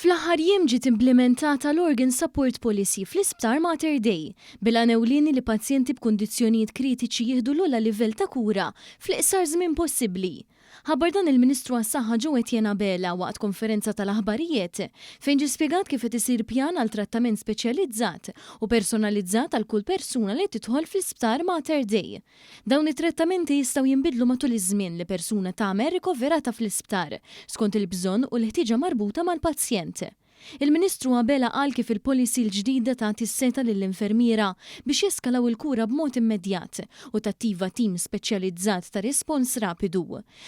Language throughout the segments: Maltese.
Fl-aħħar jiem ġiet implementata l-Organ Support Policy fl-Isptar Mater Dei bil-għan ewlieni li pazjenti b'kundizzjonijiet kritiċi jieħdu l-ogħla livell ta' kura fl-iqsar żmien possibbli. Ħabbar dan il-Ministru għas-Saħħa Joe Etienne Abela waqt konferenza tal-aħbarijiet fejn ġie spjegat kif qed isir pjan għal trattament speċjalizzat u personalizzat għal kull persuna li tidħol fl-Isptar Mater Dei. Dawn it-trattamenti jistgħu jinbidlu matul iż-żmien li persuna tagħmel rikoverata fl-isptar skont il-bżonn u l-ħtieġa marbuta mal-pazjent. Il-Ministru Abela qal kif il-policy l-ġdida tagħti s-seta lill-infermiera biex jeskalaw il-kura b'mod immedjat u tattiva tim speċjalizzat ta' rispons rapidu.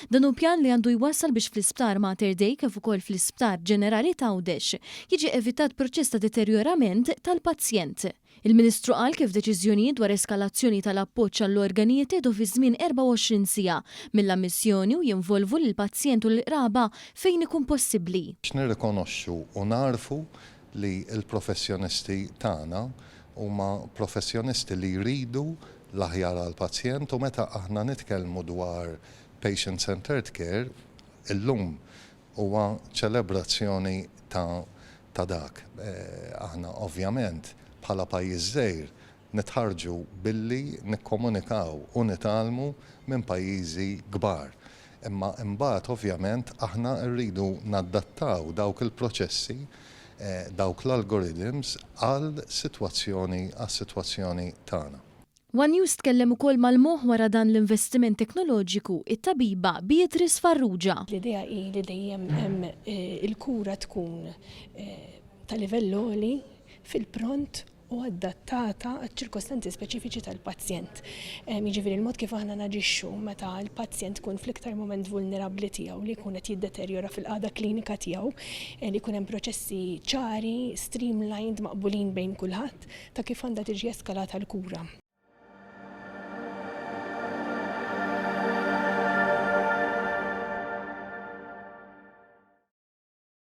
Dan hu pjan li għandu jwassal biex fl-Isptar Mater Dei kif ukoll fl-Isptar Ġenerali ta' Għawdex jiġi evitat proċess ta' deterjorament tal-pazjent. Il-Ministru qal kif deċiżjonijiet dwar eskalazzjoni tal-appoġġ għall-organi jieħdu fi żmien 24 siegħa mill-ammissjoni u jinvolvu lill-pazjent u l-qraba fejn ikun possibbli. Nirrikonoxxu u narfu li l-professjonisti tagħna huma professjonisti li jridu l-aħjar għall-pazjent u meta aħna nitkellmu dwar patient-centered care illum huwa ċelebrazzjoni ta' dak. Aħna ovvjament bħala pajjiż żgħir nitħarġu billi nikkomunikaw u nitalmu minn pajjiżi kbar. Imma imbagħad ovvjament aħna rridu naddattaw dawk il-proċessi, dawk l-algorithms għas-sitwazzjoni tagħna. One News tkellem ukoll mal-moħħ wara dan l-investiment teknoloġiku it-tabiba Beatrice Farrugia. L-idea hi li dejjem hemm il-kura tkun ta' livell għoli fil-pront u adattata għal-ċirkostanzi speċifiċi tal-pazjent. Jiġifieri il-mod kif aħna naġixxu meta l-pazjent kun fl-iktar moment vulnerabbli tiegħu li jkun qed jiddeterjora fil-qagħda klinika tiegħu, li jkun hemm proċessi ċari, streamlined, maqbulin bejn kulħadd ta' kif għandha tiġi eskalata l-kura.